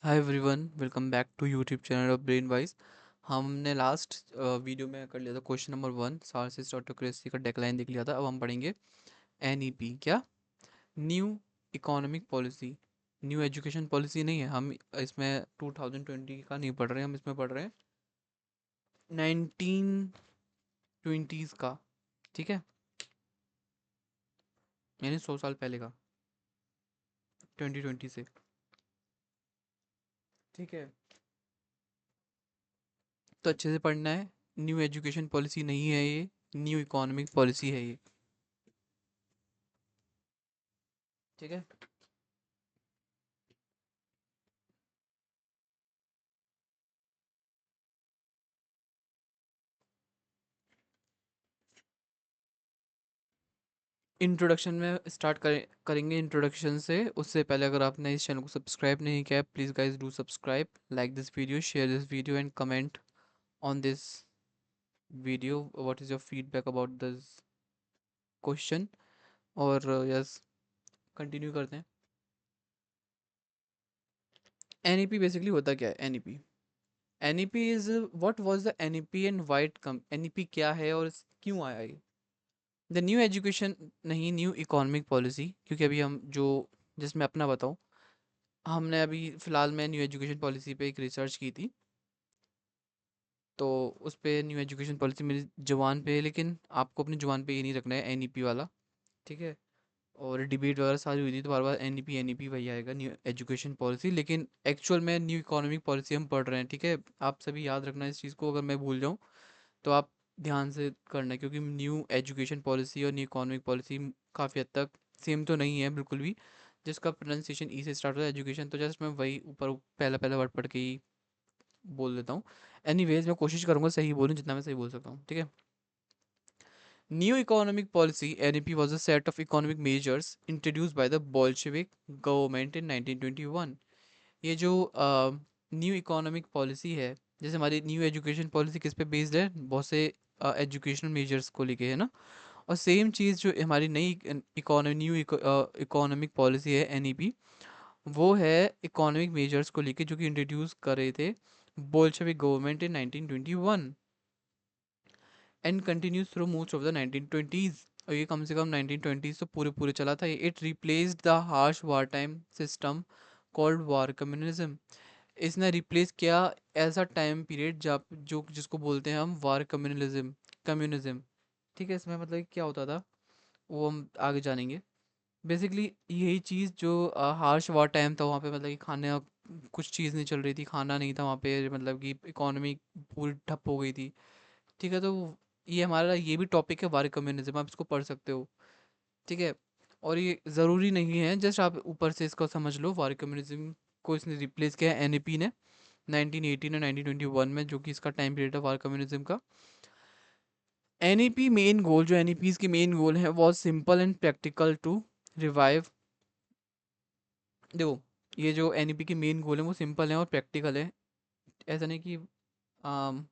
Hi everyone, welcome back to YouTube channel of brain wise. हमने last video में कर लिया था क्वेश्चन नंबर 1, सार्सिस्ट ऑटोक्रेसी का डेक्लाइन देख लिया था। अब हम पढ़ेंगे एनईपी, क्या new economic policy. New education policy नहीं है, हम इसमें 2020 का नहीं पढ़ रहे हैं, हम इसमें पढ़ रहे हैं 1920s का। ठीक है, यानी 100 साल पहले का, 2020 से। ठीक है, तो अच्छे से पढ़ना है। न्यू एजुकेशन पॉलिसी नहीं है ये, न्यू इकोनॉमिक पॉलिसी है ये। ठीक है, इंट्रोडक्शन में स्टार्ट करेंगे इंट्रोडक्शन से। उससे पहले अगर आपने इस चैनल को सब्सक्राइब नहीं किया है, please guys do subscribe, like this video, share this video and comment on this video what is your feedback about this question. और यस, कंटिन्यू करते हैं। एनईपी बेसिकली होता क्या है? NEP NEP is what was the NEP and why it come. NEP क्या है और क्यों आया ये? द न्यू एजुकेशन नहीं, न्यू इकोनॉमिक पॉलिसी। क्योंकि अभी हम जो, जिसमें अपना बताऊं, हमने अभी फ़िलहाल में न्यू एजुकेशन पॉलिसी पे एक रिसर्च की थी, तो उस पे न्यू एजुकेशन पॉलिसी मेरी ज़ुबान पे है, लेकिन आपको अपनी ज़ुबान पे ये नहीं रखना है एनईपी वाला। ठीक है, और डिबेट वगैरह सारी हुई थी तो बार बार एनईपी एनईपी वही आएगा, न्यू एजुकेशन पॉलिसी, लेकिन एक्चुअल में न्यू इकोनॉमिक पॉलिसी हम पढ़ रहे हैं। ठीक है, आप सभी याद रखना इस चीज़ को, अगर मैं भूल जाऊँ तो आप ध्यान से करना है, क्योंकि न्यू एजुकेशन पॉलिसी और न्यू इकोनॉमिक पॉलिसी काफ़ी हद तक सेम तो नहीं है बिल्कुल भी। जिसका प्रोनाउंसिएशन ई से स्टार्ट होता है, एजुकेशन, तो जस्ट मैं वही ऊपर पहला पहला वर्ड पढ़ के ही बोल देता हूँ। एनीवेज, मैं कोशिश करूँगा सही बोलूँ, जितना मैं सही बोल सकता हूँ। ठीक है, new economic policy NEP was a set of economic measures introduced by the Bolshevik government in 1921। ये जो न्यू इकोनॉमिक पॉलिसी है, जैसे हमारी न्यू एजुकेशन पॉलिसी किस पे बेस्ड है? बहुत से एजुकेशनल मेजर्स को लेके है ना। और सेम चीज़ जो हमारी नई इकोनॉमी, न्यू इकोनॉमिक पॉलिसी है एनईपी, वो है इकोनॉमिक मेजर्स को लेके जो कि इंट्रोड्यूस कर रहे थे Bolshevik government in 1921 and continues through most of the 1920s। और ये कम से कम 1920s तो पूरे पूरे चला था। It replaced the harsh war time system called war communism. इसने रिप्लेस किया ऐसा टाइम पीरियड जब जो जिसको बोलते हैं हम वार कम्युनिज्म। ठीक है, इसमें मतलब क्या होता था वो हम आगे जानेंगे। बेसिकली यही चीज़ जो हार्श वार टाइम था, वहाँ पे मतलब कि खाने कुछ चीज़ नहीं चल रही थी, खाना नहीं था वहाँ पे, मतलब कि इकोनॉमी पूरी ठप हो गई थी। ठीक है, तो ये हमारा ये भी टॉपिक है वार कम्युनिज्म, आप इसको पढ़ सकते हो। ठीक है, और ये ज़रूरी नहीं है, जस्ट आप ऊपर से इसको समझ लो। वार कम्युनिज्म को इसने रिप्लेस किया है एनईपी ने 1918 और 1921 में, जो कि इसका टाइम पीरियड है वार कम्युनिज्म का। एनईपी मेन गोल, जो एनईपीज की मेन गोल है, was simple and practical to revive. देखो, ये जो एनईपी के मेन गोल है वो सिंपल है और प्रैक्टिकल है। ऐसा नहीं कि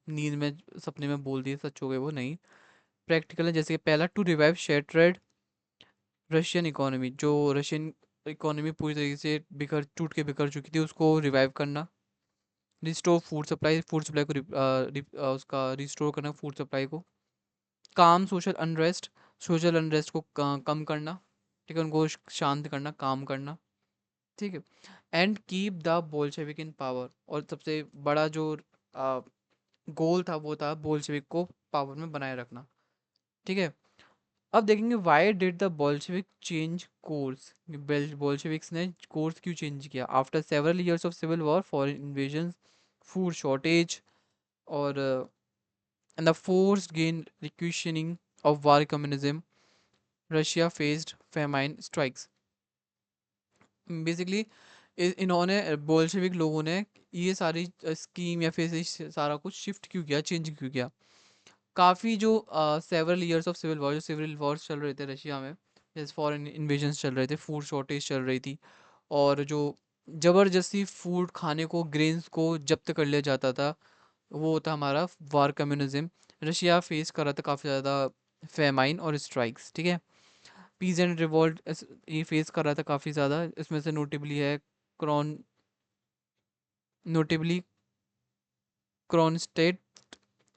नींद में सपने में बोल दिए सच हो गए, वो नहीं। प्रैक्टिकल है, जैसे कि पहला, टू रिवाइव शेटरेड रशियन इकोनॉमी। जो रशियन इकोनॉमी पूरी तरीके से बिखर टूट के बिखर चुकी थी, उसको रिवाइव करना। रिस्टोर फूड सप्लाई को उसका रिस्टोर करना, फूड सप्लाई को। काम सोशल अनरेस्ट को कम करना। ठीक है, उनको शांत करना, काम करना। ठीक है, and keep the Bolshevik in power. और सबसे बड़ा जो गोल था वो था बोल्शेविक को पावर में बनाए रखना। ठीक है, अब देखेंगे why did the Bolshevik change course. Bolsheviks ने कोर्स क्यों चेंज किया? After several years of civil war, foreign invasion, food shortage, और and the forced grain requisitioning of war communism, Russia faced famine strikes. Basically इन्होंने, Bolshevik लोगों ने ये सारी scheme या फिर ये सारा कुछ शिफ्ट क्यों किया, चेंज क्यों किया? काफ़ी जो several years of civil war, जो सिविल वॉर्स चल रहे थे रशिया में, जैसे फॉरेन इन्वेजन्स चल रहे थे, फूड शॉर्टेज चल रही थी, और जो ज़बरदस्ती फूड खाने को, ग्रेन्स को जब्त कर लिया जाता था, वो होता हमारा वार कम्युनिज्म। रशिया फेस कर रहा था काफ़ी ज़्यादा फेमाइन और स्ट्राइक्स। ठीक है, पीस एंड रिवॉल्ट ये फेस कर रहा था काफ़ी ज़्यादा। इसमें से नोटेबली है Kron notably Kronstadt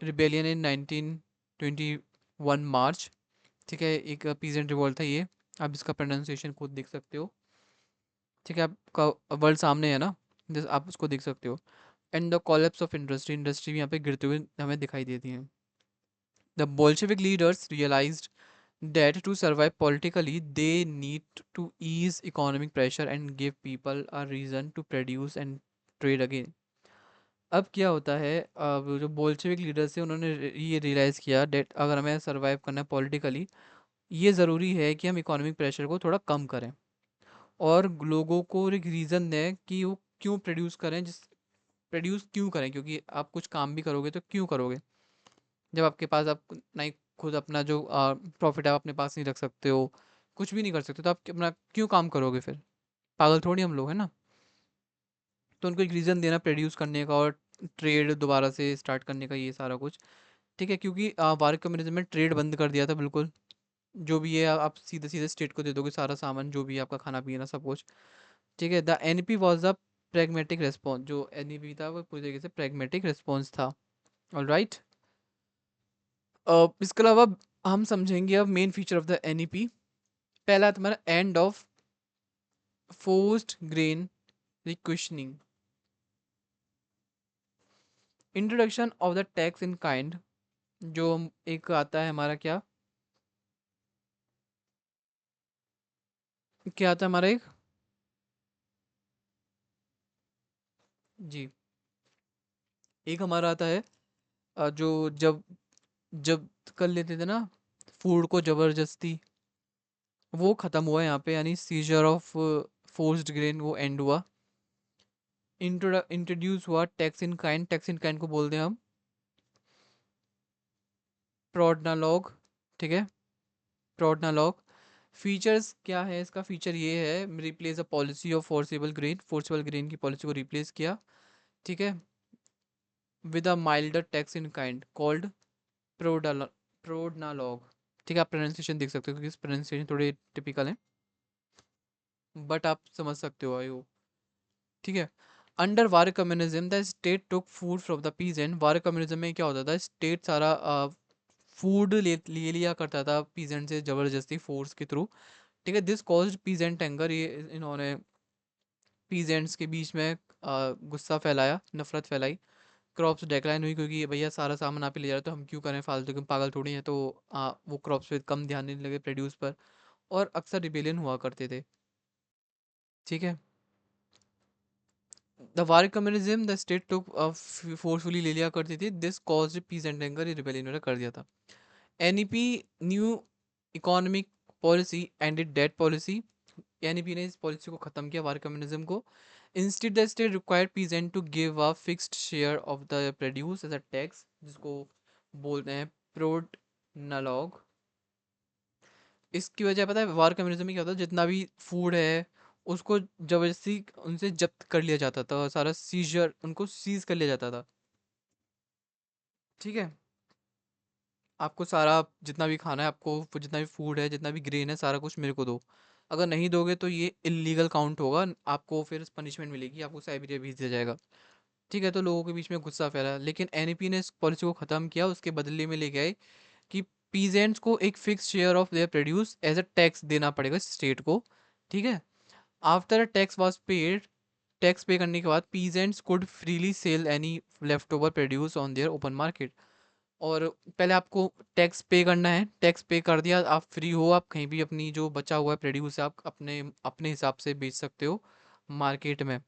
rebellion in 1921 March. ठीक है, एक पीजेंट रिवॉल्ट था ये। आप इसका प्रोनाउंसिएशन खुद देख सकते हो। ठीक है, आपका वर्ड सामने है ना, आप उसको देख सकते हो। And the collapse of industry, industry भी यहाँ पे गिरते हुए हमें दिखाई देती हैं। The Bolshevik leaders realised that to survive politically they need to ease economic pressure and give people a reason to produce and trade again। अब क्या होता है, अब जो बोल्शेविक लीडर्स है उन्होंने ये रियलाइज़ किया डेट अगर हमें सर्वाइव करना है पॉलिटिकली, ये ज़रूरी है कि हम इकोनॉमिक प्रेशर को थोड़ा कम करें और लोगों को एक रीज़न दें कि वो क्यों प्रोड्यूस करें, जिस प्रोड्यूस क्यों करें, क्योंकि आप कुछ काम भी करोगे तो क्यों करोगे जब आपके पास आप नहीं खुद अपना जो प्रॉफिट है आप अपने पास नहीं रख सकते हो, कुछ भी नहीं कर सकते, तो आप अपना क्यों काम करोगे फिर? पागल थोड़ी हम लोग हैं ना। तो उनको एक रीज़न देना प्रोड्यूस करने का और ट्रेड दोबारा से स्टार्ट करने का, ये सारा कुछ। ठीक है, क्योंकि वार कम्युनिज्म में ट्रेड बंद कर दिया था बिल्कुल। जो भी है आप सीधे सीधे स्टेट को दे दोगे सारा सामान, जो भी है आपका खाना पीना सब कुछ। ठीक है, the N P was a pragmatic response, जो एन ई पी था वो पूरी तरीके से प्रेगमेटिक रिस्पॉन्स था। All right. इसके अलावा हम समझेंगे अब main feature of the N E P. पहला तुम्हारा end of forced grain requisitioning, introduction of the tax in kind, जो एक आता है हमारा क्या आता है हमारा एक, जी, एक हमारा आता है जो जब जब कर लेते थे ना फूड को ज़बरदस्ती, वो ख़त्म हुआ यहाँ पे, यानी सीजर ऑफ फोर्स्ड ग्रेन वो एंड हुआ। इंट्रोड्यूस हुआ tax in kind, tax in kind को बोलते हैं हम प्रोडनालॉग। ठीक है, प्रोडनालॉग। फीचर्स क्या है इसका, फीचर ये है replace a policy of forcible grain, forcible grain की पॉलिसी को रिप्लेस किया। ठीक है, with a milder tax in kind called prodnalog. ठीक है, आप प्रोनाउंसिएशन देख सकते हो क्योंकि प्रोनाउंसिएशन थोड़े टिपिकल हैं, बट आप समझ सकते हो आई होप। ठीक है, under war communism the state took food from the peasant. War communism में क्या होता था, स्टेट सारा फूड ले लिया करता था पीजेंट से ज़बरदस्ती फोर्स के थ्रू। ठीक है, दिस कॉज्ड पीजेंट एंगर, ये इन्होंने पीजेंट्स के बीच में गुस्सा फैलाया, नफरत फैलाई। क्रॉप्स डेक्लाइन हुई क्योंकि भैया सारा सामान आप ही ले जा रहे हो तो हम क्यों करें फालतू के, पागल थोड़ी हैं। तो वो क्रॉप्स पे कम ध्यान देने लगे, प्रोड्यूस पर। और अक्सर रिबेलियन हुआ करते थे। ठीक है, the war communism the state took forcefully ले लिया करती थी, this cause peace and anger, rebellion कर दिया था। NEP new economic policy ended that policy, NEP ने इस पॉलिसी को ख़त्म किया वार कम्युनिज्म को। Instead the state required peasant to give a fixed share of the produce as a tax, जिसको बोलते हैं प्रोड नलॉग। इसकी वजह पता है वार कम्युनिज्म में क्या होता है, जितना भी फूड है उसको जबरदस्ती उनसे जब्त कर लिया जाता था, सारा सीजर उनको सीज कर लिया जाता था। ठीक है, आपको सारा जितना भी खाना है, आपको जितना भी फूड है, जितना भी ग्रेन है, सारा कुछ मेरे को दो। अगर नहीं दोगे तो ये इलीगल काउंट होगा, आपको फिर पनिशमेंट मिलेगी, आपको साइबेरिया भेज दिया जाएगा। ठीक है, तो लोगों के बीच में गुस्सा फैला, लेकिन एनईपी ने इस पॉलिसी को ख़त्म किया, उसके बदले में ले गए कि पीजेंट्स को एक fix share of their produce as a tax देना पड़ेगा स्टेट को। ठीक है, after a tax was paid, tax pay करने के बाद peasants could freely sell any left over produce on their open market. और पहले आपको टैक्स पे करना है, टैक्स पे कर दिया आप फ्री हो, आप कहीं भी अपनी जो बचा हुआ है प्रोड्यूस है आप अपने अपने हिसाब से बेच सकते हो मार्केट में।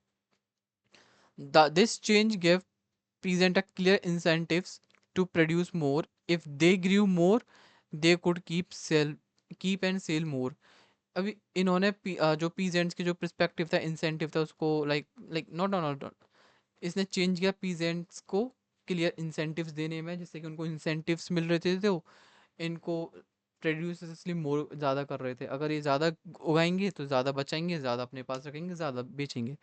This change give present a clear incentives to produce more. If they grew more, they could keep and sell more. अभी इन्होंने जो पीजेंट्स की जो पर्सपेक्टिव था, इंसेंटिव था, उसको like like not not not इसने चेंज किया पीजेंट्स को क्लियर इंसेंटिव्स देने में, जिससे कि उनको इंसेंटिव्स मिल रहे थे, तो इनको प्रोड्यूस इसलिए मोर ज़्यादा कर रहे थे। अगर ये ज़्यादा उगाएंगे तो ज़्यादा बचाएंगे, ज़्यादा अपने पास रखेंगे, ज़्यादा बेचेंगे।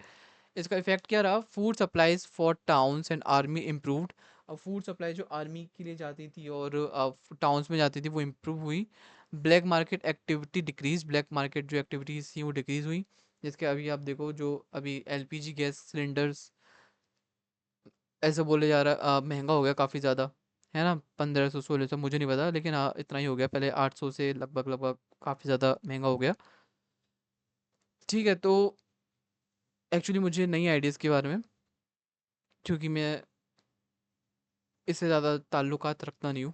इसका इफेक्ट क्या रहा, food supplies for towns and army improved. अब फूड सप्लाई जो आर्मी के लिए जाती थी और टाउन्स में जाती थी वो इम्प्रूव हुई। Black market activity decrease, black market जो एक्टिविटीज़ थी वो डिक्रीज हुई। जिसके अभी आप देखो जो अभी एलपीजी गैस सिलेंडर्स ऐसा बोले जा रहा है महंगा हो गया काफ़ी ज़्यादा, है ना? 1500 1600 मुझे नहीं पता, लेकिन हाँ इतना ही हो गया। पहले 800 से लगभग लगभग काफ़ी ज़्यादा महंगा हो गया। ठीक है, तो एक्चुअली मुझे नहीं आइडियाज़ के बारे में, क्योंकि मैं इससे ज़्यादा ताल्लुकात रखता नहीं हूँ।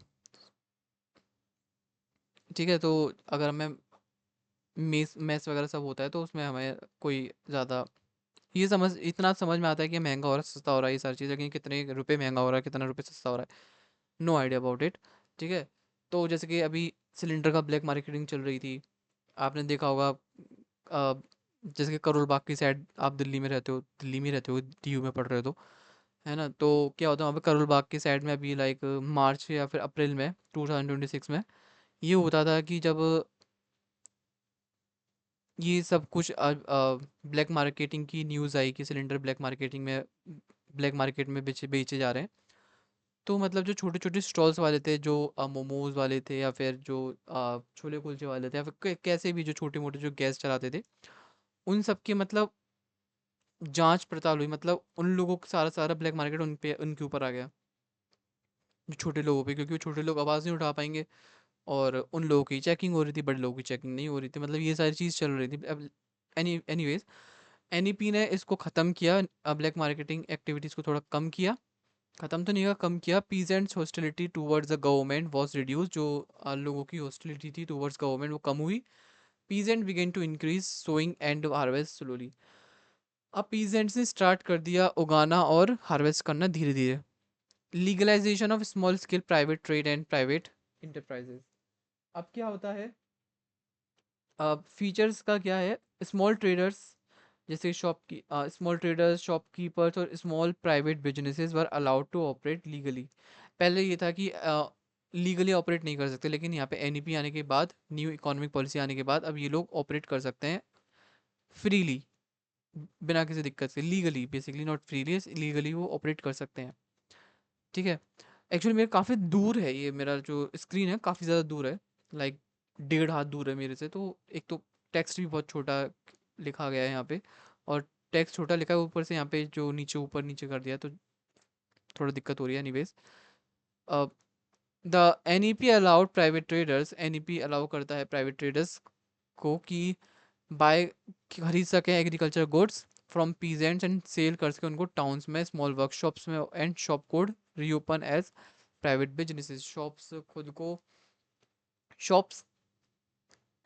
ठीक है, तो अगर मैं मेस मेस वगैरह सब होता है तो उसमें हमें कोई ज़्यादा ये समझ इतना समझ में आता है कि महंगा हो रहा है सस्ता हो रहा है ये सारी चीज़, लेकिन कितने रुपए महंगा हो रहा है कितना रुपए सस्ता हो रहा है, नो आइडिया अबाउट इट। ठीक है, तो जैसे कि अभी सिलेंडर का ब्लैक मार्केटिंग चल रही थी, आपने देखा होगा। जैसे कि करोल बाग की साइड, आप दिल्ली में रहते हो, दिल्ली में रहते हो, डीयू में पढ़ रहे हो तो, है ना? तो क्या होता है वहाँ पे करोल बाग की साइड में अभी लाइक मार्च या फिर अप्रैल में 2026 में ये होता था कि जब ये सब कुछ ब्लैक मार्केटिंग की न्यूज़ आई कि सिलेंडर ब्लैक मार्केट में बेचे बेचे जा रहे हैं। तो मतलब जो छोटे छोटे स्टॉल्स वाले थे, जो मोमोज वाले थे, या फिर जो छोले कुलचे वाले थे, या फिर कैसे भी जो छोटे मोटे जो गैस चलाते थे, उन सब की मतलब जांच पड़ताल हुई। मतलब उन लोगों का सारा सारा ब्लैक मार्केट उनके ऊपर आ गया, जो छोटे लोगों पे, क्योंकि वो छोटे लोग आवाज़ नहीं उठा पाएंगे। और उन लोगों की चेकिंग हो रही थी, बड़े लोगों की चेकिंग नहीं हो रही थी। मतलब ये सारी चीज़ चल रही थी। अब एनीवेज एनईपी ने इसको ख़त्म किया, ब्लैक मार्केटिंग एक्टिविटीज़ को थोड़ा कम किया। ख़त्म तो नहीं हुआ, कम किया। Peasants hostility towards the government was reduce, जो लोगों की हॉस्टिलिटी थी टूवर्ड्स गवर्नमेंट वो कम हुई। Peasant began to increase sowing and harvest slowly. अब पीजेंट्स ने स्टार्ट कर दिया उगाना और हार्वेस्ट करना धीरे धीरे। Legalisation of small scale private trade and private enterprises. अब क्या होता है, फीचर्स का क्या है, स्मॉल ट्रेडर्स, जैसे स्मॉल ट्रेडर्स, शॉपकीपर्स और small private businesses were allowed to operate legally. पहले ये था कि लीगली ऑपरेट नहीं कर सकते, लेकिन यहाँ पे एनईपी आने के बाद, न्यू इकोनॉमिक पॉलिसी आने के बाद, अब ये लोग ऑपरेट कर सकते हैं फ्रीली, बिना किसी दिक्कत से। Legally, basically not freely, legally वो ऑपरेट कर सकते हैं। ठीक है, एक्चुअली मेरे काफ़ी दूर है, ये मेरा जो स्क्रीन है काफ़ी ज़्यादा दूर है, लाइक 1.5 हाथ दूर है मेरे से। तो एक तो टेक्स्ट भी बहुत छोटा लिखा गया है यहाँ पे, और टेक्स्ट छोटा लिखा है ऊपर से, यहाँ पे जो नीचे ऊपर नीचे कर दिया, तो थोड़ा दिक्कत हो रही है। Anyways, the NEP allowed private traders, NEP allow करता है प्राइवेट ट्रेडर्स को कि बाय खरीद सकें agriculture goods from peasants and sell कर सकें उनको टाउन्स में, स्मॉल वर्कशॉप्स में, and shop could reopen as private businesses. Shops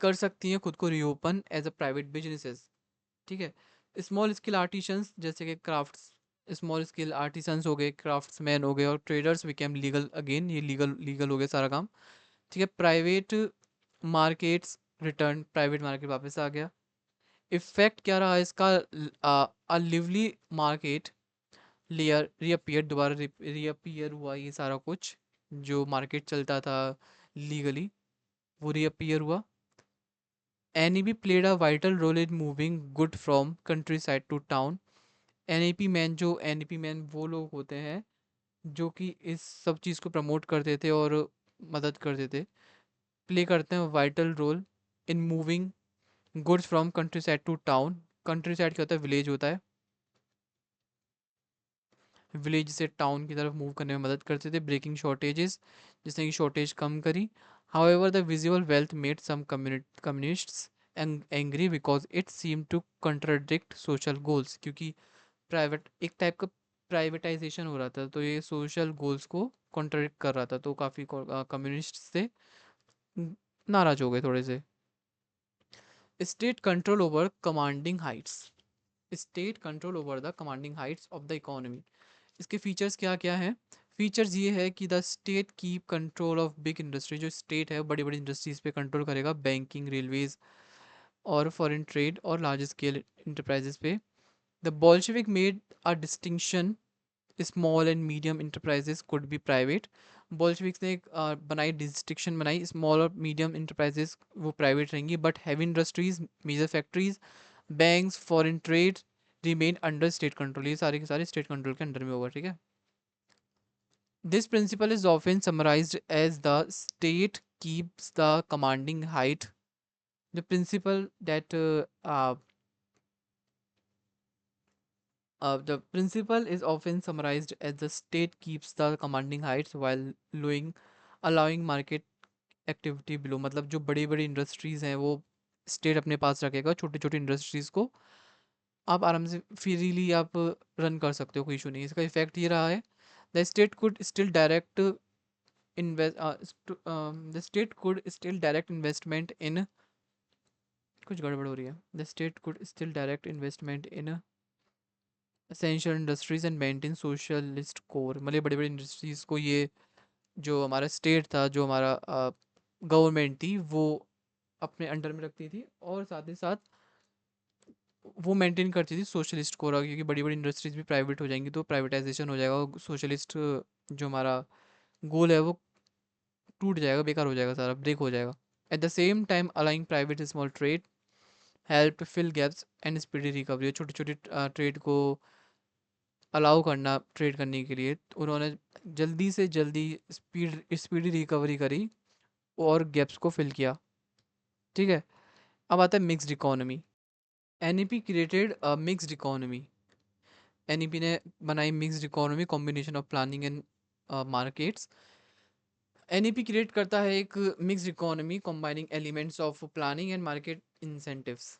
कर सकती हैं खुद को reopen as a private businesses. ठीक है, स्मॉल स्केल आर्टिसंस, जैसे कि क्राफ्ट्स, स्मॉल स्केल आर्टिसंस हो गए, क्राफ्ट्समैन हो गए, और ट्रेडर्स बिकेम लीगल अगेन, ये लीगल लीगल हो गया सारा काम। ठीक है, private markets return, private market वापस आ गया। इफेक्ट क्या रहा इसका, अ लिवली मार्केट लेयर रीअपियर, दोबारा रीअपियर हुआ ये सारा कुछ, जो मार्केट चलता था लीगली वो रीअपियर हुआ। NEP played a vital role in moving good from country side to town. NEP man वो लोग होते हैं जो कि इस सब चीज़ को प्रमोट करते थे और मदद करते थे, प्ले करते हैं vital role in moving goods from country side to town. Country side क्या होता है, विलेज होता है, विलेज से टाउन की तरफ मूव करने में मदद करते थे, ब्रेकिंग शॉर्टेजेस, जिसने कि शॉर्टेज कम करी। However the visual wealth made some communists angry because it seem to contradict social goals, क्योंकि प्राइवेट एक टाइप का प्राइवेटाइजेशन हो रहा था, तो ये सोशल गोल्स को कॉन्ट्रडिक्ट कर रहा था, तो काफ़ी कम्युनिस्ट से नाराज हो गए थोड़े से। State control over commanding heights, state control over the commanding heights of the economy. इसके फीचर्स क्या क्या हैं? फीचर्स ये है कि the state keep control of big industry, जो स्टेट है बड़ी बड़ी इंडस्ट्रीज पे कंट्रोल करेगा, बैंकिंग, रेलवेज और फॉरेन ट्रेड और लार्ज स्केल इंटरप्राइजेस पे। The Bolshevik made a distinction, small and medium enterprises could be private. Bolsheviks ने एक बनाई डिस्टिंक्शन बनाई, स्मॉल और मीडियम इंटरप्राइजेस वो प्राइवेट रहेंगी, but heavy industries, major factories, banks, foreign trade remain under state control, ये सारे के सारे स्टेट कंट्रोल के अंडर में होगा। ठीक है, this principle is often summarized as the state keeps the commanding height. The principle that The principle is often summarized as the state keeps the commanding heights while allowing market activity below, मतलब जो बड़ी बड़ी industries हैं वो state अपने पास रखेगा, छोटी छोटी इंडस्ट्रीज़ को आप आराम से फ्रीली आप रन कर सकते हो, कोई इशू नहीं है। इसका इफेक्ट ये रहा है, the state could still direct invest the state could still direct investment इन, कुछ गड़बड़ हो रही है, the state could still direct investment in essential industries and maintain socialist core, मतलब बड़ी बड़ी इंडस्ट्रीज़ को ये जो हमारा स्टेट था, जो हमारा गवर्नमेंट थी, वो अपने अंडर में रखती थी और साथ ही साथ वो मेंटेन करती थी सोशलिस्ट कोर, क्योंकि बड़ी बड़ी इंडस्ट्रीज भी प्राइवेट हो जाएंगी तो प्राइवेटाइजेशन हो जाएगा, सोशलिस्ट जो हमारा गोल है वो टूट जाएगा, बेकार हो जाएगा, सारा ब्रेक हो जाएगा। At the same time allowing private small trade help fill gaps and speedy recovery, छोटी छोटी ट्रेड को अलाउ करना ट्रेड करने के लिए उन्होंने जल्दी से जल्दी स्पीडी रिकवरी करी और गैप्स को फिल किया। ठीक है, अब आता है mixed economy. NEP created a mixed economy, NEP ने बनाई mixed economy, combination of planning and markets. NEP create करता है एक mixed economy combining elements of planning and market incentives.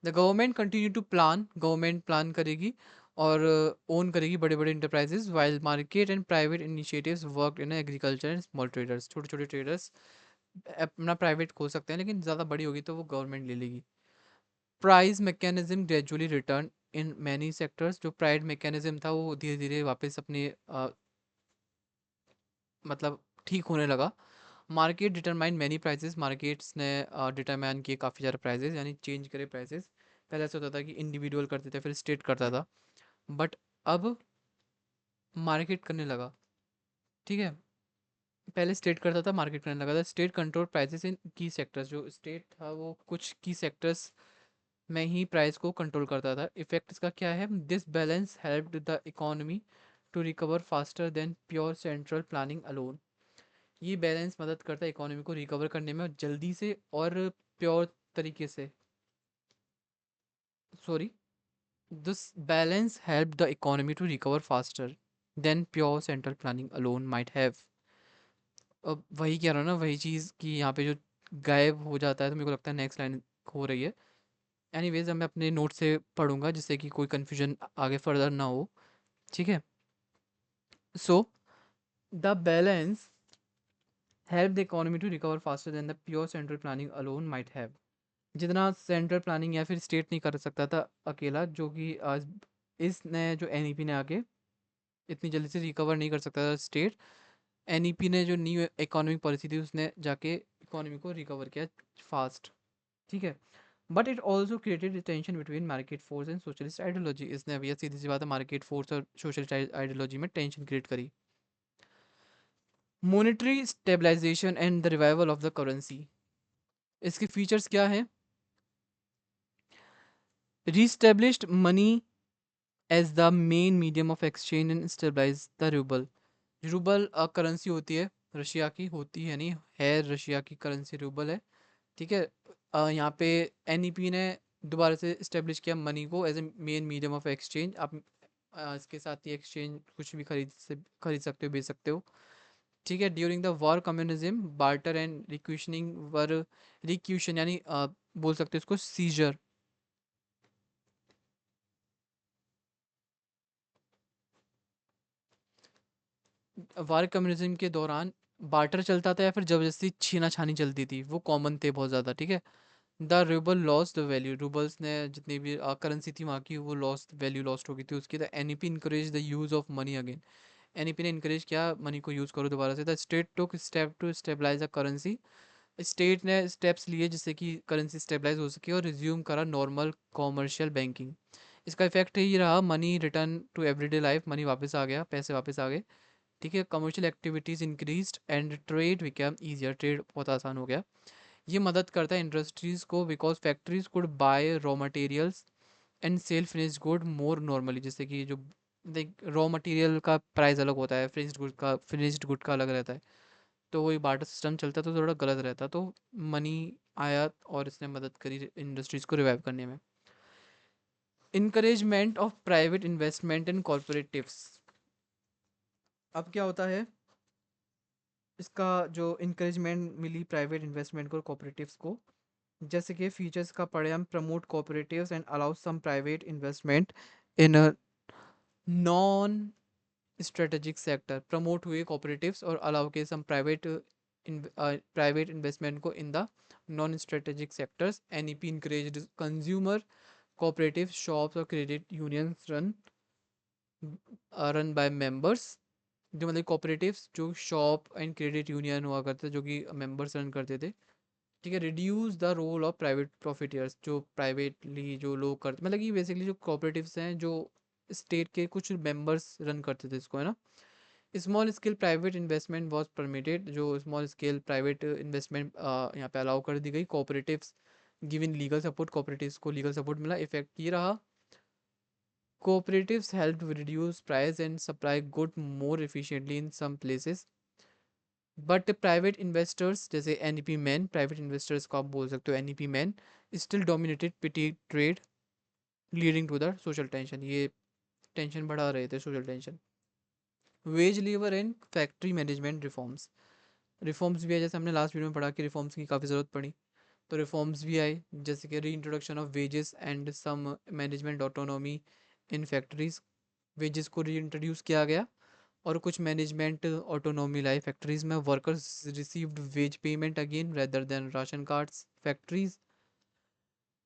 The government continue to plan, government plan करेगी और own करेगी बड़े बड़े enterprises, while market and private initiatives work in agriculture and small traders, छोटे छोटे ट्रेडर्स अपना प्राइवेट खोल सकते हैं, लेकिन ज़्यादा बड़ी होगी तो वो गवर्नमेंट ले लेगी। Price mechanism gradually return in many sectors, जो प्राइड मैकेनिज्म था वो धीरे धीरे वापस अपने मतलब ठीक होने लगा। Market determine many prices, markets ने डिटरमाइन किए काफ़ी ज़्यादा प्राइसेस, यानी चेंज करे प्राइसेस। पहले ऐसा होता था कि इंडिविजुअल करते थे फिर स्टेट करता था, बट अब मार्केट करने लगा। ठीक है, पहले स्टेट करता था, मार्केट करने लगा था। स्टेट कंट्रोल प्राइसेस इन की सेक्टर्स, जो स्टेट था वो कुछ की सेक्टर्स में ही प्राइस को कंट्रोल करता था। इफेक्ट इसका क्या है, this balance helped the economy to recover faster than pure central planning alone. ये बैलेंस मदद करता है इकोनॉमी को रिकवर करने में जल्दी से और प्योर तरीके से, sorry, this balance help the economy to recover faster than pure central planning alone might have. अब वही कह रहा हूँ ना, वही चीज़ कि यहाँ पे जो गायब हो जाता है तो मेरे को लगता है नेक्स्ट लाइन हो रही है। एनीवेज, अब मैं अपने नोट से पढ़ूंगा जिससे कि कोई कन्फ्यूजन आगे फर्दर ना हो। ठीक है, so the balance help the economy to recover faster than the pure central planning alone might have. जितना सेंट्रल प्लानिंग या फिर स्टेट नहीं कर सकता था अकेला, जो कि आज इसने जो एनईपी ने आके इतनी जल्दी से रिकवर नहीं कर सकता था स्टेट, एनईपी ने जो न्यू इकोनॉमिक पॉलिसी थी उसने जाके इकोनॉमी को रिकवर किया फास्ट। ठीक है, but it also created tension between market force and socialist ideology, इसने भैया सीधी सी बात है मार्केट फोर्स और सोशलिस्ट आइडियोलॉजी में टेंशन क्रिएट करी। Monetary stabilization and the revival of the currency, इसके फीचर्स क्या हैं, reestablished money as the main medium of exchange and stabilize the ruble. Ruble currency होती है, रशिया की होती है, नहीं है, रशिया की करेंसी रूबल है। ठीक है, यहाँ पे एनईपी ने दोबारा से इस्टेब्लिश किया मनी को as a main medium of exchange. आप इसके साथ ही एक्सचेंज कुछ भी खरीद सकते हो, बेच सकते हो। ठीक है, during the war communism barter and requisitioning were, requisition यानी बोल सकते हो इसको सीजर। वार कम्युनिज्म के दौरान बार्टर चलता था या फिर ज़बरदस्ती छीना छानी चलती थी, वो कॉमन थे बहुत ज़्यादा। ठीक है, the rouble lost the value, roubles ने जितनी भी करेंसी थी वहाँ की वो लॉस्ट वैल्यू लॉस्ट हो गई थी उसकी। The NEP encourage the use of money again, NEP ने इनकरेज किया मनी को यूज़ करो दोबारा से। The state took step to stabilise the currency, state ने स्टेप्स लिए जिससे कि करेंसी स्टेबलाइज हो सके और रिज्यूम करा नॉर्मल कॉमर्शियल बैंकिंग। इसका इफेक्ट ये रहा, money return to everyday life, money वापस आ गया, पैसे वापस आ गए। ठीक है, commercial activities increased and trade become easier, trade बहुत आसान हो गया। ये मदद करता है इंडस्ट्रीज़ को because factories could buy raw materials and sell finished good more normally, जैसे कि जो देख रॉ मटेरियल का प्राइस अलग होता है, फिनिश्ड गुड का अलग रहता है, तो वही बार्टर सिस्टम चलता तो थोड़ा गलत रहता, तो मनी आया और इसने मदद करी इंडस्ट्रीज़ को रिवाइव करने में। Encouragement of private investment in cooperatives. अब क्या होता है, इसका जो इंकरेजमेंट मिली प्राइवेट इन्वेस्टमेंट को कॉपरेटिव्स को, जैसे कि फीचर्स का पढ़े हम, promote cooperatives and allow some private investment in a non strategic sector. Promote हुए कॉपरेटिव्स और अलाउ के सम प्राइवेट इन्वेस्टमेंट को in the non strategic sectors. NEP encourage consumer cooperative shops और credit unions run by members. जो मतलब cooperatives जो shop and credit union हुआ करते जो कि मेंबर्स रन करते थे, ठीक है। Reduce the role of private profiteers, जो प्राइवेटली जो लोग करते, मतलब कि बेसिकली जो कोऑपरेटिव्स हैं जो स्टेट के कुछ मेंबर्स रन करते थे इसको, है ना। Small scale private investment was permitted, जो स्मॉल स्केल प्राइवेट इन्वेस्टमेंट यहाँ पे अलाउ कर दी गई। Cooperatives given legal support, cooperatives को लीगल सपोर्ट मिला। इफेक्ट ये रहा, cooperatives help reduce price and supply good more efficiently in some places, but private investors जैसे एनईपी मैन, प्राइवेट इन्वेस्टर्स को आप बोल सकते हो NEP man, still dominated petty trade leading to the social tension. ये tension बढ़ा रहे थे, social tension. Wage labour and factory management reforms. Reforms भी है, जैसे हमने लास्ट वीडियो में पढ़ा कि रिफॉर्म्स की काफ़ी ज़रूरत पड़ी, तो रिफॉर्म्स भी आए, जैसे कि reintroduction of wages and some management autonomy in factories. Wages को री इंट्रोड्यूस किया गया और कुछ मैनेजमेंट ऑटोनॉमी लाई फैक्ट्रीज में। Workers received wage payment again rather than ration cards. Factories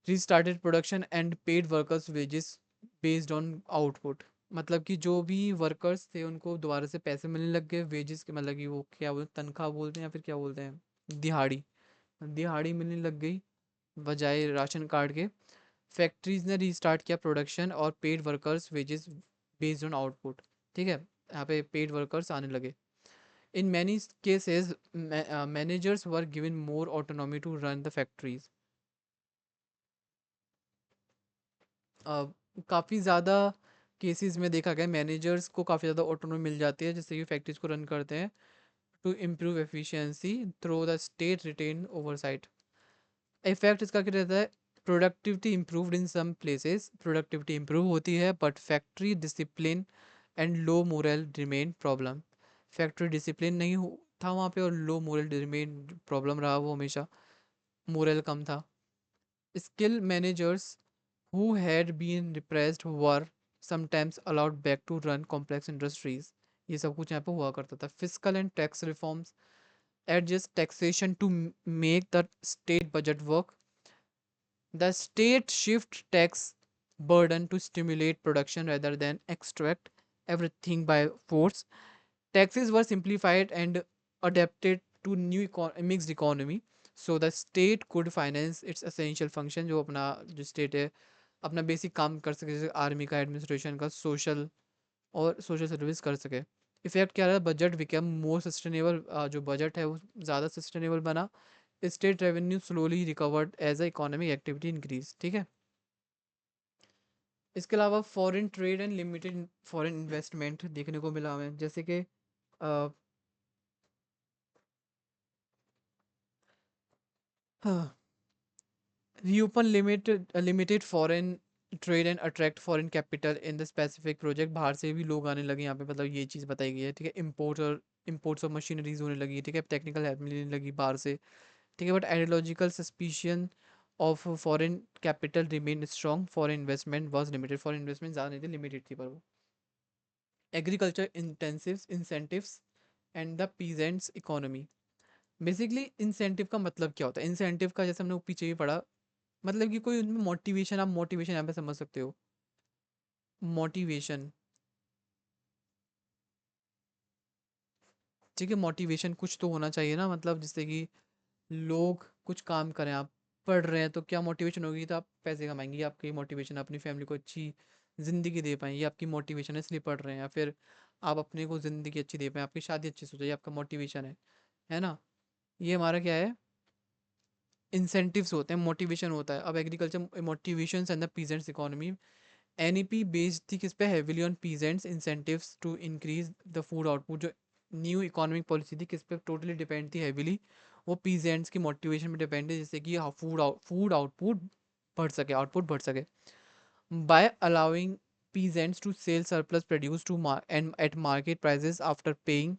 restarted production and paid workers wages based on output. मतलब कि जो भी वर्कर्स थे उनको दोबारा से पैसे मिलने लग गए वेजेस के, मतलब कि वो क्या बोलते हैं, तनख्वाह बोलते हैं या फिर क्या बोलते हैं, दिहाड़ी। दिहाड़ी मिलने लग गई बजाय राशन कार्ड के। फैक्ट्रीज ने रीस्टार्ट किया प्रोडक्शन और paid workers wages based on output, ठीक है। यहाँ पे पेड वर्कर्स आने लगे। In many cases managers were given more autonomy to run the factories. काफ़ी ज़्यादा केसेस में देखा गया मैनेजर्स को काफ़ी ज़्यादा ऑटोनॉमी मिल जाती है जिससे कि फैक्ट्रीज को रन करते हैं to improve efficiency through the state retain oversight. Effect इसका क्या रहता है, productivity improved in some places, productivity improve होती है but factory discipline and low morale remain problem. Factory discipline नहीं था वहाँ पे और लो मोरल रिमेन प्रॉब्लम रहा, वो हमेशा मोरल कम था। Skill managers who had been repressed were sometimes allowed back to run complex industries। ये सब कुछ यहाँ पे हुआ करता था। Physical and tax reforms adjust taxation to make the state budget work। The state shift tax burden to stimulate production rather than extract everything by force। Taxes were simplified and adapted to new mixed economy, so the state could finance its essential function। जो अपना जो state है अपना basic काम कर सके, जैसे army का, एडमिनिस्ट्रेशन का, सोशल और सोशल सर्विस कर सके। इफेक्ट क्या रहा, बजट बिकम मोर सस्टेनेबल, जो बजट है वो ज़्यादा सस्टेनेबल बना। State revenue slowly recovered as a economic activity increase, ठीक है। इसके अलावा foreign trade and limited foreign investment देखने को मिला हमें, जैसे कि reopen limited foreign trade and attract foreign capital in the specific project. बाहर से भी लोग आने लगे यहाँ पे, मतलब ये चीज़ बताई गई है, ठीक है। इम्पोर्ट्स ऑफ मशीनरीज होने लगी, ठीक है। टेक्निकल हेल्प मिलने लगी बाहर से, ठीक है। But ideological suspicion of foreign capital remain strong. Foreign investment was limited, foreign investment ज़्यादा नहीं थी, लिमिटेड थी, पर वो agriculture intensive incentives and the peasants economy. Basically incentive का मतलब क्या होता है, इंसेंटिव का जैसे हमने पीछे भी पढ़ा, मतलब कि कोई उनमें मोटिवेशन, आप मोटिवेशन यहाँ पे समझ सकते हो। मोटिवेशन, ठीक है। मोटिवेशन कुछ तो होना चाहिए ना, मतलब जिससे कि लोग कुछ काम करें। आप पढ़ रहे हैं तो क्या मोटिवेशन होगी, तो आप पैसे कमाएंगे, ये आपकी मोटिवेशन, अपनी फैमिली को अच्छी ज़िंदगी दे पाएँ, ये आपकी मोटिवेशन है, इसलिए पढ़ रहे हैं। या फिर आप अपने को ज़िंदगी अच्छी दे पाएँ, आपकी शादी अच्छी से हो जाए, ये आपका मोटिवेशन है ना। ये हमारा क्या है, इंसेंटिव्स होते हैं, मोटिवेशन होता है। अब agriculture motivation and the peasants economy. NEP based थी किस पे, heavily on peasants incentives to increase the food output. जो न्यू इकोनॉमिक पॉलिसी थी किस पे टोटली डिपेंड थी, हेविली वो पीजेंट्स की मोटिवेशन पे डिपेंड है, जिससे कि फूड आउटपुट बढ़ सके, आउटपुट बढ़ सके। by allowing peasants to sell surplus produce to and at market prices after paying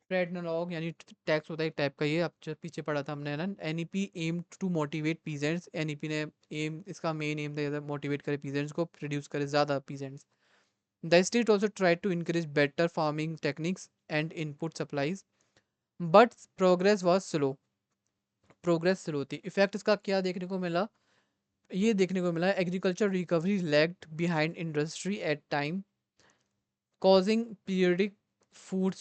trade analogue यानी टैक्स होता है एक टाइप का, ये अब पीछे पढ़ा था हमने ना। NEP aim to motivate peasants, NEP ने एम, इसका मेन एम था मोटिवेट करे पीजेंट्स को, प्रोड्यूस करे ज़्यादा peasants. The state also try to encourage better farming techniques and input supplies, but progress slow थी। इफेक्ट इसका क्या देखने को मिला? ये देखने को मिला agriculture recovery lagged behind industry at time, causing periodic food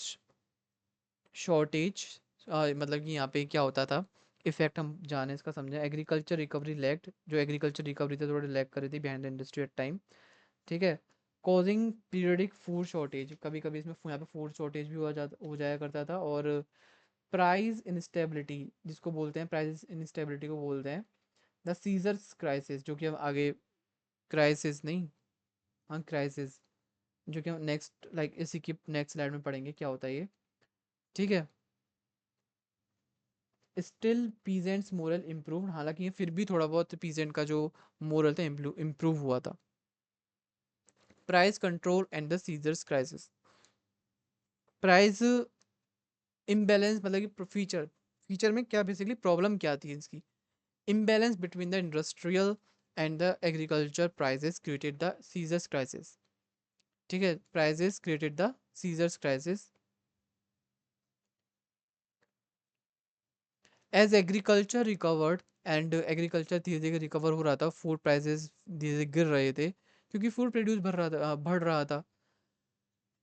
shortage. मतलब कि यहाँ पे क्या होता था, इफेक्ट हम जाने इसका समझें। एग्रीकल्चर रिकवरी लैग्ड, जो एग्रीकल्चर रिकवरी थे थोड़े लैग कर रही थी behind the industry at time, ठीक है। कॉजिंग पीरियडिक फूड शॉर्टेज, कभी कभी इसमें यहाँ पे फूड शॉर्टेज भी हो जाया करता था। और प्राइस इंस्टेबिलिटी, जिसको बोलते हैं प्राइस इंस्टेबिलिटी को बोलते हैं द सीजर्स क्राइसिस, जो कि हम आगे, क्राइसिस नहीं, हाँ क्राइसिस, जो कि हम नेक्स्ट इसी की नेक्स्ट स्लाइड में पढ़ेंगे क्या होता है ये, ठीक है। स्टिल पीजेंट्स मोरल इम्प्रूव, हालांकि ये फिर भी थोड़ा बहुत पीजेंट का जो मोरल था इम्प्रूव हुआ था। Price control and the scissors crisis, price imbalance, मतलब कि फीचर, फीचर में क्या बेसिकली प्रॉब्लम क्या थी इसकी, imbalance between the industrial and the agriculture prices created the Caesars crisis, ठीक है। prices created the Caesars crisis as agriculture recovered, and agriculture धीरे धीरे रिकवर हो रहा था, फूड प्राइसेस धीरे धीरे गिर रहे थे क्योंकि फूड प्रोड्यूस बढ़ रहा था।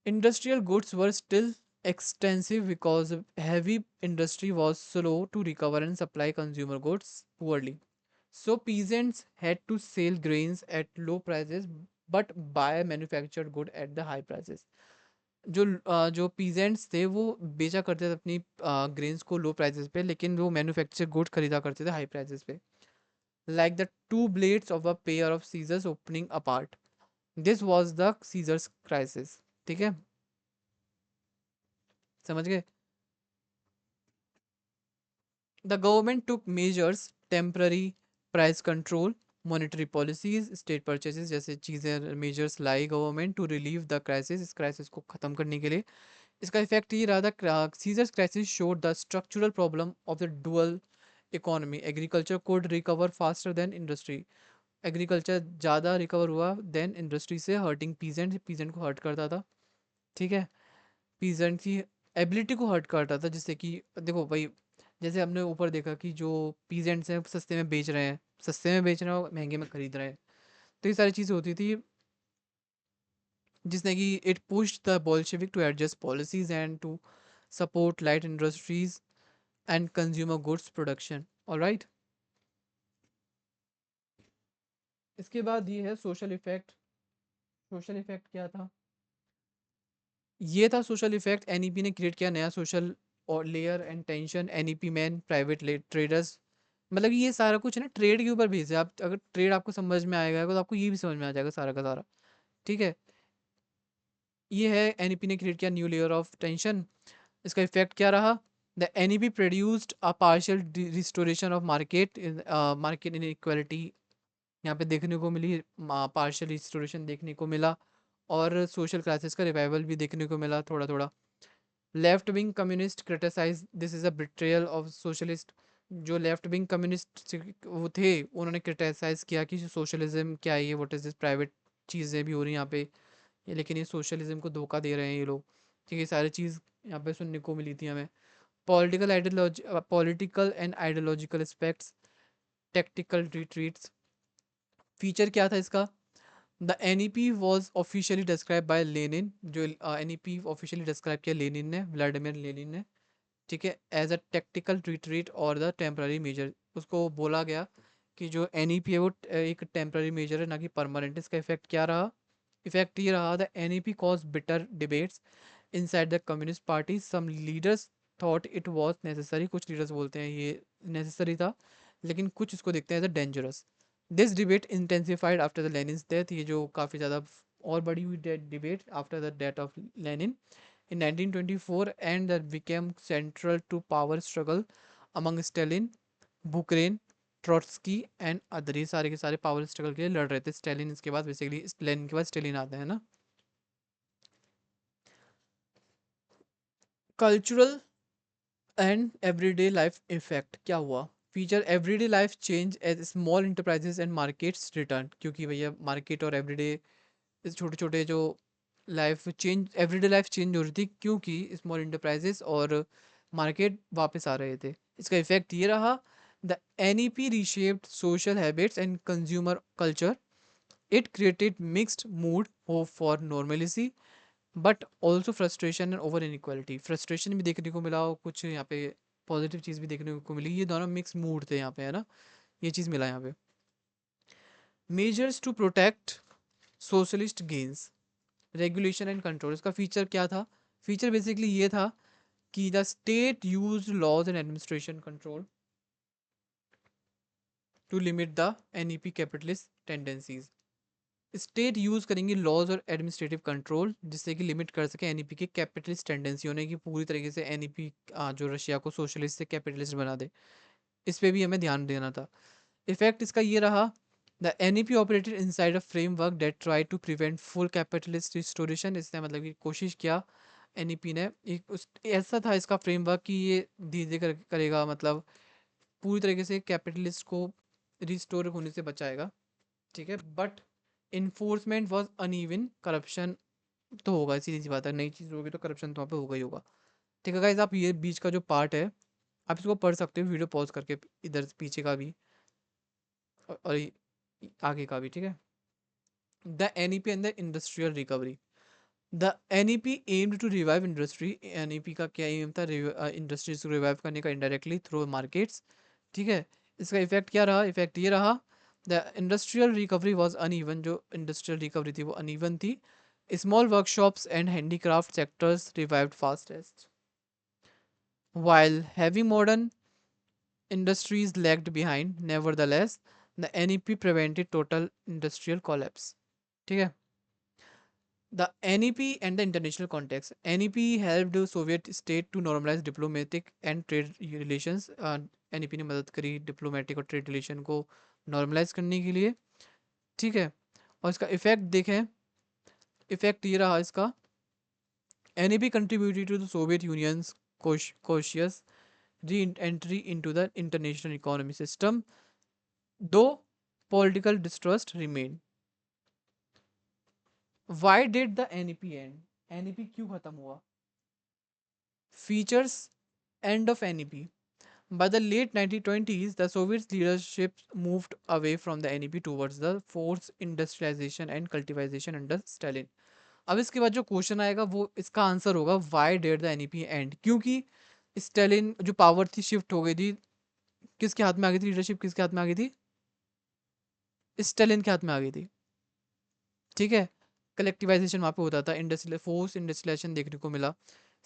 Industrial goods were still extensive because heavy industry was slow to recover and supply consumer goods poorly. So peasants had to sell grains at low prices but buy manufactured good at the high prices. जो peasants थे वो बेचा करते थे अपनी grains को low prices पे, लेकिन वो मैन्युफैक्चर गुड खरीदा करते थे हाई प्राइसेस पे। Like the two blades of a pair of scissors opening apart, this was the scissors crisis, ठीक है, समझ गए। The government took measures, temporary price control, monetary policies, state purchases जैसे चीज़ें मेजर्स लाई government to relieve the crisis, इस crisis को ख़त्म करने के लिए। इसका इफेक्ट ये रहा था, scissors crisis showed the structural problem of the dual economy, agriculture could recover faster than industry, agriculture ज़्यादा रिकवर हुआ देन इंडस्ट्री से, हर्टिंग पीजेंट, पीजेंट को हर्ट करता था, ठीक है। पीजेंट की एबिलिटी को हर्ट करता था, जिससे कि देखो भाई, जैसे हमने ऊपर देखा कि जो पीजेंट्स हैं सस्ते में बेच रहे हैं, सस्ते में बेच रहे हैं और महंगे में खरीद रहे हैं, तो ये सारी चीज़ें होती थी, जिसने कि it push the Bolshevik to adjust policies and to support light industries and consumer goods production, alright. इसके बाद ये है सोशल इफेक्ट। सोशल इफेक्ट क्या था? ये था सोशल इफेक्ट, एनईपी ने क्रिएट किया नया सोशल और layer and tension, NEP man private traders, मतलब कि ये सारा कुछ है ना ट्रेड के ऊपर बेस है। आप अगर ट्रेड आपको समझ में आएगा तो आपको ये भी समझ में आ जाएगा सारा का सारा, ठीक है। ये है एनईपी ने क्रिएट किया न्यू लेयर ऑफ टेंशन। इसका इफेक्ट क्या रहा? The NEP produced a partial restoration of market, market inequality यहाँ पे देखने को मिली, पार्शियल रिस्टोरेशन देखने को मिला, और सोशल क्राइसिस का रिवाइवल भी देखने को मिला थोड़ा थोड़ा। Left wing communist criticise this is a betrayal of socialist, जो लेफ्ट विंग कम्युनिस्ट वो थे उन्होंने क्रिटिसाइज किया कि सोशलिज्म क्या है, ये व्हाट इज़ दिस, प्राइवेट चीज़ें भी हो रही हैं यहाँ पे, ये लेकिन ये सोशलिज्म को धोखा दे रहे हैं ये लोग, ठीक है। सारी चीज़ यहाँ पे सुनने को मिली थी हमें। Political and ideological aspects, tactical retreats, feature क्या था इसका? The N E P was officially describe by Lenin, जो N E P officially describe किया लेनिन ने, व्लादिमीर लेनिन ने, ठीक है, एज अ टेक्टिकल रिट्रीट और द टेम्पररी मेजर। उसको बोला गया कि जो एन ई पी है वो एक टेम्पररी मेजर है ना कि परमानेंट। इसका इफेक्ट क्या रहा? इफेक्ट ये रहा, the N E P cause bitter debates inside the Communist Party, some leaders thought it was necessary, कुछ लीडर्स बोलते हैं ये नेसेसरी था, लेकिन कुछ इसको देखते हैं as a dangerous. This debate intensified after the Lenin's death, ये जो काफ़ी ज़्यादा और बड़ी हुई debate after the death of Lenin in 1924, and that became central to power struggle among Stalin, Bukharin, Trotsky and other, ये सारे के सारे पावर स्ट्रगल के लिए लड़ रहे थे। स्टालिन इसके बाद बेसिकली, लेनिन के बाद स्टालिन आते हैं ना। Cultural and everyday life effect क्या हुआ? Feature everyday life change as small enterprises and markets return, क्योंकि भैया मार्केट और एवरीडे छोटे छोटे जो life change, everyday life change हो रही थी क्योंकि स्मॉल इंटरप्राइजेस और मार्केट वापस आ रहे थे। इसका इफेक्ट ये रहा, the NEP reshaped social habits and consumer culture. It created mixed mood, hope for normalcy, but also frustration and over inequality. Frustration भी देखने को मिला और कुछ यहाँ पे पॉजिटिव चीज़ भी देखने को मिली। ये दोनों मिक्स मूड थे यहाँ पे, है ना, ये चीज़ मिला यहाँ पे। Measures to protect socialist gains, regulation and control. इसका फीचर क्या था? फीचर बेसिकली ये था कि the state use laws and administration control to limit the NEP capitalist tendencies. State use करेंगे लॉज और एडमिनिस्ट्रेटिव कंट्रोल जिससे कि लिमिट कर सके NEP के कैपिटलिस्ट टेंडेंसी होने की, पूरी तरीके से NEP जो रशिया को सोशलिस्ट से कैपिटलिस्ट बना दे। इस पे भी हमें ध्यान देना था। इफेक्ट इसका ये रहा, the NEP operated inside a framework that try to prevent full capitalist restoration. इसने मतलब कि कोशिश किया NEP ने, एक ऐसा था इसका फ्रेमवर्क कि ये धीरे करेगा, मतलब पूरी तरीके से कैपिटलिस्ट को रिस्टोर होने से बचाएगा, ठीक है। But enforcement was uneven, corruption तो होगा, सीधी सी बात है, नई चीज़ होगी तो करप्शन तो वहाँ पे होगा ही होगा, ठीक है गाइस। आप ये बीच का जो पार्ट है आप इसको पढ़ सकते हो वीडियो पॉज करके, इधर पीछे का भी और आगे का भी, ठीक है। The NEP and the industrial recovery. The NEP aimed to revive industry. NEP का क्या एम था? इंडस्ट्रीज को रिवाइव करने का इनडायरेक्टली थ्रू मार्केट्स, ठीक है। इसका इफेक्ट क्या रहा? इफेक्ट ये रहा, the industrial recovery was uneven. जो इंडस्ट्रियल रिकवरी थी वो अनइवन थी। Small workshops and handicraft sectors revived fastest, while heavy modern industries lagged behind. Nevertheless, the NEP prevented total industrial collapse. ठीक है। The NEP and the international context. NEP helped the Soviet state to normalize diplomatic and trade relations. NEP ने मदद करी diplomatic और trade relation को normalise करने के लिए, ठीक है। और इसका इफेक्ट देखें, इफेक्ट ये रहा इसका, NEP contributed to the Soviet Union's cautious re-entry into the international economy system, though political distrust remained. Why did the NEP end? NEP क्यों खत्म हुआ? Features, end of NEP. By the late 1920s, the Soviet leadership moved away from the NEP towards the forced industrialization and cultivation under Stalin. अब इसके बाद जो question आएगा वो इसका आंसर होगा why did the NEP end, क्योंकि Stalin जो पावर थी शिफ्ट हो गई थी, किसके हाथ में आ गई थी? लीडरशिप किसके हाथ में आ गई थी? स्टालिन के हाथ में आ गई थी, ठीक है। कलेक्टिवाइजेशन वहाँ पे होता था, इंडस्ट्रियल फोर्स इंडस्ट्रियलाइजेशन देखने को मिला।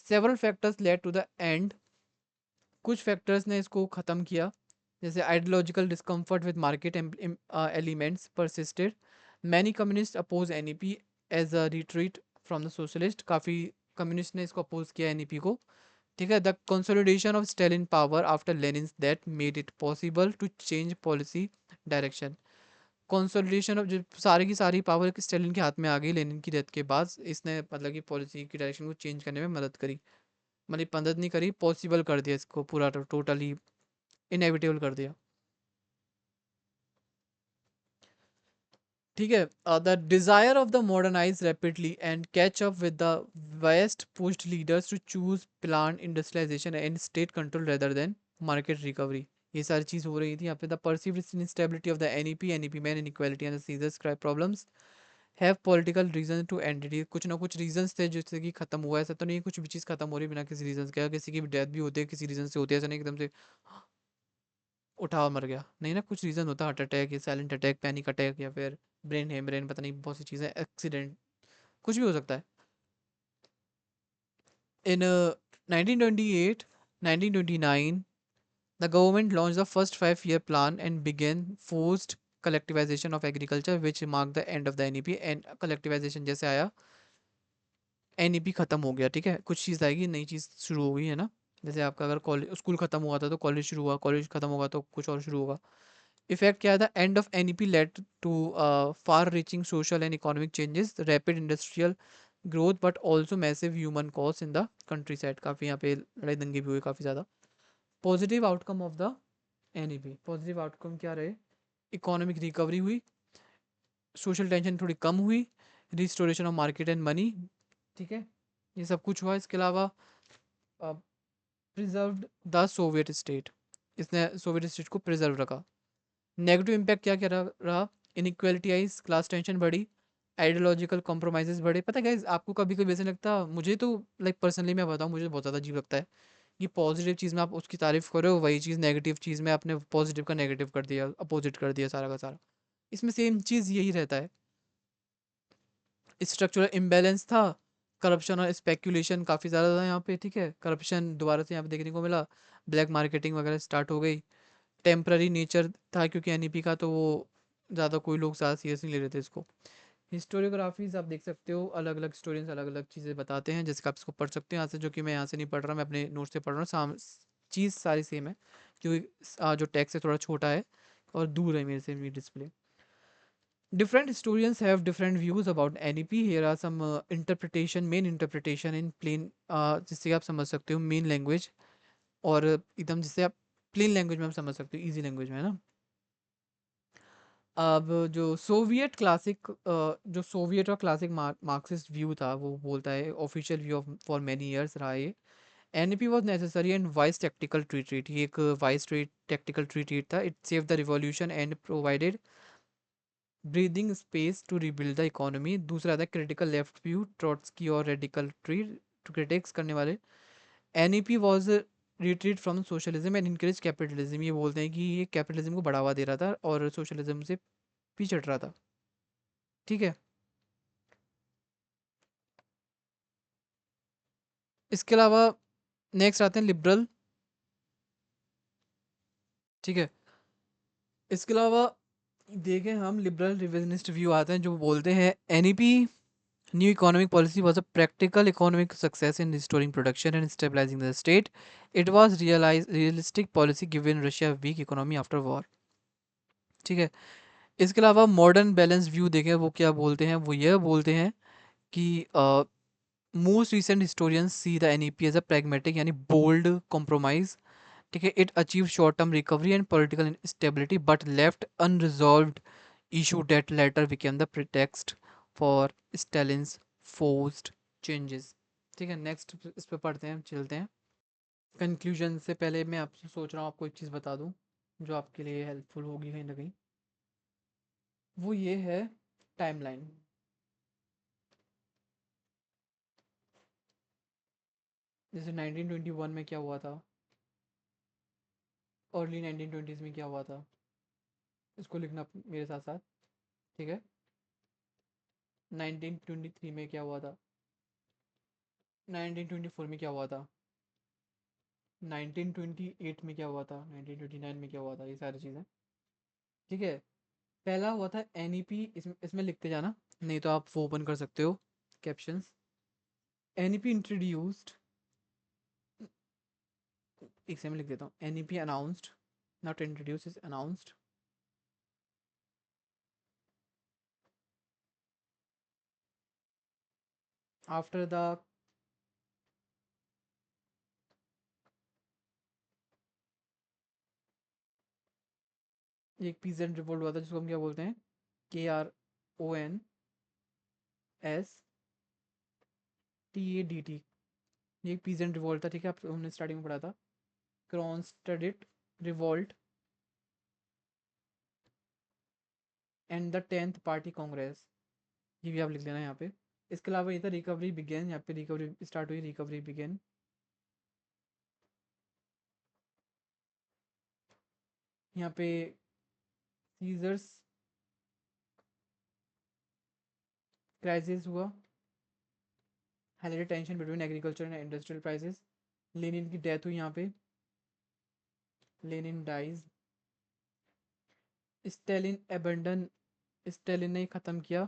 Several factors led to the end, कुछ फैक्टर्स ने इसको ख़त्म किया, जैसे ideological discomfort with market elements persisted. Many communist oppose NEP as a retreat from the socialist. काफ़ी कम्युनिस्ट ने इसको अपोज किया NEP को, ठीक है। The consolidation of Stalin power after Lenin death made it possible to change policy direction. Consolidation of जो सारी की सारी पावर स्टालिन के हाथ में आ गई लेनिन की डेथ के बाद, इसने मतलब कि पॉलिसी की डायरेक्शन को चेंज करने में मदद करी, मतलब मदद नहीं करी, पॉसिबल कर दिया इसको, पूरा टोटली इनएविटेबल कर दिया, ठीक है। The desire of the modernise rapidly and catch up with the West pushed leaders to choose plan industrialisation and state control rather than market recovery. ये सारी चीज़ हो रही थी यहाँ पे। The perceived instability of the NEP main inequality and scissors crime problems have political reason to end it. कुछ ना कुछ रीजंस थे जिससे कि खत्म हुआ। ऐसा तो नहीं कुछ भी चीज़ खत्म हो रही बिना किसी रीजन के, किसी की भी डेथ भी होती है किसी रीजन से होती है, ऐसा नहीं एकदम से उठा मर गया, नहीं ना, कुछ रीज़न होता है, हार्ट अटैक या साइलेंट अटैक, पैनिक अटैक, या फिर ब्रेन हेमरेन, पता नहीं बहुत सी चीज़ें, एक्सीडेंट, कुछ भी हो सकता है। In 1928 1929 the government launch the first 5 year plan and began forced collectivisation of agriculture which mark the end of the NEP। And collectivisation जैसे आया NEP खत्म हो गया, ठीक है। कुछ चीज़ आएगी, नई चीज़ शुरू हो गई, है ना। जैसे आपका अगर कॉलेज स्कूल खत्म हुआ था तो कॉलेज शुरू हुआ, कॉलेज खत्म होगा तो कुछ और शुरू होगा, इफेक्ट क्या था? End of NEP led to far reaching social and economic changes, rapid industrial growth but also massive human cost in the countryside. काफ़ी यहाँ पे लड़ाई दंगे भी हुए काफ़ी ज़्यादा। Positive outcome of the NEP, positive outcome क्या रहे? इकोनॉमिक रिकवरी हुई, सोशल टेंशन थोड़ी कम हुई, restoration of market and money, ठीक है, ये सब कुछ हुआ। इसके अलावा प्रिजर्व्ड द सोवियत स्टेट, इसने सोवियत स्टेट को प्रिजर्व रखा। नेगेटिव इम्पैक्ट क्या क्या रहा? इनइक्वालिटी आई, क्लास टेंशन बढ़ी, आइडियोलॉजिकल कॉम्प्रोमाइजेस बढ़े। पता है गाइस, आपको कभी कभी ऐसे लगता, मुझे तो लाइक पर्सनली मैं बताऊँ, मुझे बहुत ज़्यादा अजीब लगता है कि पॉजिटिव चीज़ में आप उसकी तारीफ करो, वही चीज़ नेगेटिव चीज़ में आपने पॉजिटिव का नेगेटिव कर दिया, अपोजिट कर दिया सारा का सारा। इसमें सेम चीज़ यही रहता है। स्ट्रक्चरल इम्बैलेंस था, करप्शन और स्पेकुलेशन काफ़ी ज़्यादा था यहाँ पे, ठीक है, करप्शन दोबारा से यहाँ पे देखने को मिला, ब्लैक मार्केटिंग वगैरह स्टार्ट हो गई। टेम्पररी नेचर था क्योंकि एनईपी का, तो वो ज़्यादा कोई लोग ज़्यादा सीरियस नहीं ले रहे थे इसको। हिस्टोरियोग्राफीज आप देख सकते हो, अलग अलग हिस्टोरियंस अलग अलग चीज़ें बताते हैं, जैसे कि आप इसको पढ़ सकते हो यहाँ से, जो कि मैं यहाँ से नहीं पढ़ रहा, मैं अपने नोट से पढ़ रहा हूँ। चीज़ सारी सेम है, क्योंकि जो टेक्स्ट है थोड़ा छोटा है और दूर है मेरे से मेरी display. Different historians have different views about NEP. Here are some main interpretation in plain, जिससे आप समझ सकते हो मेन लैंग्वेज, और एकदम जिससे आप प्लेन लैंग्वेज में आप समझ सकते हो, इजी लैंग्वेज में, है ना। अब जो सोवियत और क्लासिक मार्क्सिस्ट व्यू था, वो बोलता है, official view of for many years रहा है। NEP was necessary and wise tactical treat, ये एक वाइज टेक्टिकल ट्रीट था। It save the revolution and provided breathing space to rebuild the economy. दूसरा था क्रिटिकल लेफ्ट व्यू, ट्रॉट्सकी और radical tree critics करने वाले। NEP was retreat from socialism and encourage capitalism, ये बोलते हैं कि ये कैपिटलिज्म को बढ़ावा दे रहा था और सोशलिज्म से पीछे हट रहा था, ठीक है। इसके अलावा नेक्स्ट आते हैं लिबरल, ठीक है। इसके अलावा देखें हम, लिबरल रिविजनिस्ट व्यू आते हैं, जो बोलते हैं NEP new economic policy was a practical economic success in restoring production and stabilizing the state. It was realistic policy given Russia weak economy after war, ठीक है। इसके अलावा मॉडर्न बैलेंस व्यू देखें, वो क्या बोलते हैं? वो यह बोलते हैं कि most recent historians see the NEP as a pragmatic यानी बोल्ड compromise, ठीक है। It achieve short term recovery and political stability but left unresolved issue that later became the pretext for Stalin's forced changes, ठीक है। Next इस पे पढ़ते हैं, चलते हैं। कंक्लूजन से पहले मैं आपसे सोच रहा हूँ आपको एक चीज़ बता दूँ जो आपके लिए हेल्पफुल होगी कहीं ना कहीं, वो ये है टाइमलाइन। जैसे 1921 में क्या हुआ था, अर्ली 1920s में क्या हुआ था, इसको लिखना मेरे साथ साथ, ठीक है। 1923 में क्या हुआ था, 1924 में क्या हुआ था, 1928 में क्या हुआ था, 1929 में क्या हुआ था, ये सारी चीज़ें, ठीक है। पहला हुआ था एनईपी, इसमें लिखते जाना, नहीं तो आप वो ओपन कर सकते हो कैप्शंस। एनईपी इंट्रोड्यूस्ड, एक से मैं लिख देता हूँ, NEP announced, not introduce, is announced after the, एक पीजेंट रिवोल्ट हुआ था जिसको हम क्या बोलते हैं, KRONSTADT, ये एक पीजेंट रिवोल्ट था, ठीक है, आप हमने स्टार्टिंग में पढ़ा था। Kronstadt revolt and the 10th party congress, ये भी आप लिख लेना यहाँ पे। इसके अलावा ये था रिकवरी बिगेन, यहाँ पे रिकवरी स्टार्ट हुई, रिकवरी बिगेन। यहाँ पे सीजर्स क्राइसिस हुआ, highlighted tension between agriculture and industrial prices. Lenin की डेथ हुई यहाँ पे, Lenin dies. Stalin abandon, Stalin ने ख़त्म किया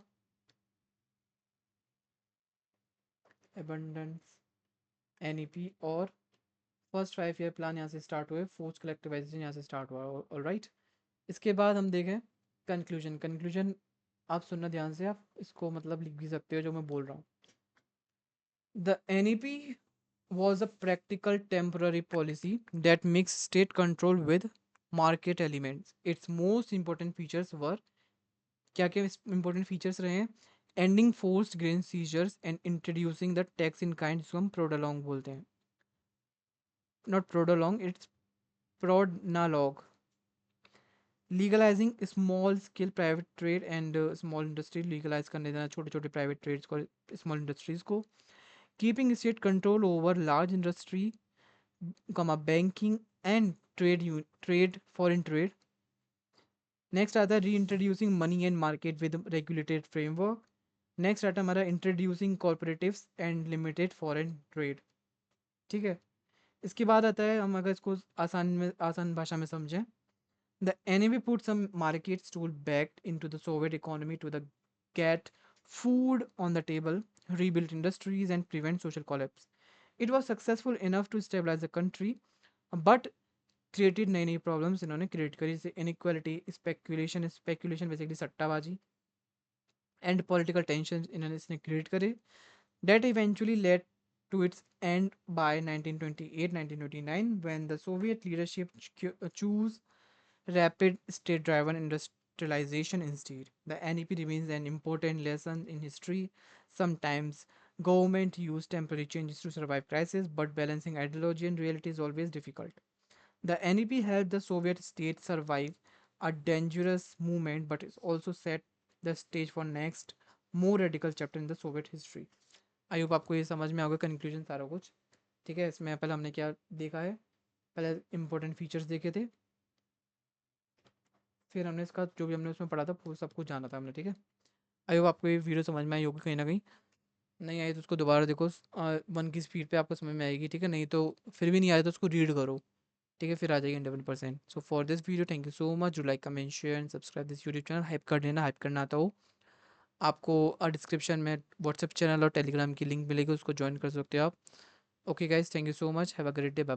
एबंडेंस एनईपी, और फर्स्ट 5 ईयर प्लान यहाँ से स्टार्ट हुए, फोर्स कलेक्टिवाइजेशन यहाँ से स्टार्ट हुआ, ऑलराइट। इसके बाद हम देखें कंक्लूजन। कंक्लूजन आप सुनना ध्यान से, आप इसको मतलब लिख भी सकते हो जो मैं बोल रहा हूँ। The NEP was a practical temporary policy that mixed state control with market elements. Its most important features were, क्या क्या important features रहे हैं? Ending forced grain seizures and introducing the tax in kind, जिसको हम prodalong बोलते हैं, not prodalong, it's prodnalog. Legalizing small scale private trade and small industry, legalize करने देना छोटे छोटे private trades को, small industries को. Keeping state control over large industry, banking and trade, foreign trade. Next आता है reintroducing money and market with regulated framework. Next आता है हमारा introducing cooperatives and limited foreign trade. ठीक है. इसके बाद आता है, हम अगर इसको आसान भाषा में समझें, the NEP put some markets tool back into the Soviet economy to the get food on the table, rebuild industries and prevent social collapse. It was successful enough to stabilize the country, but created नई नई problems इन्होंने create करी, जैसे inequality, speculation, speculation basically सट्टाबाजी, and political tension इन्होंने इसने create करे. That eventually led to its end by 1928-1929 when the Soviet leadership chose rapid state driven industrialization instead. The NEP remains an important lesson in history. Sometimes government use temporary changes to survive crisis, but balancing ideology and reality is always difficult. The NEP helped the Soviet state survive a dangerous movement, but it also set the stage for next more radical chapter in the Soviet history. I hope आपको ये समझ में आ गया conclusion सारा कुछ. ठीक है. इसमें पहले हमने क्या देखा है, पहले इंपॉर्टेंट फीचर्स देखे थे, फिर हमने इसका जो भी हमने उसमें पढ़ा था वो सब कुछ जाना था हमने. ठीक है. आई होप आपको ये वीडियो समझ में आई होगी. कहीं ना कहीं नहीं आई तो उसको दोबारा देखो, 1 की स्पीड पे आपको समझ में आएगी. ठीक है. नहीं तो फिर भी नहीं आया तो उसको रीड करो. ठीक है. फिर आ जाएगी 100%. So for this video thank you so much. You like, comment, share and subscribe this YouTube channel. Hype कर देना, हाइप करना आता हो आपको. डिस्क्रिप्शन में व्हाट्सएप चैनल और टेलीग्राम की लिंक मिलेगी, उसको ज्वाइन कर सकते हो आप. Okay guys, thank you so much. Have a great day. Bye.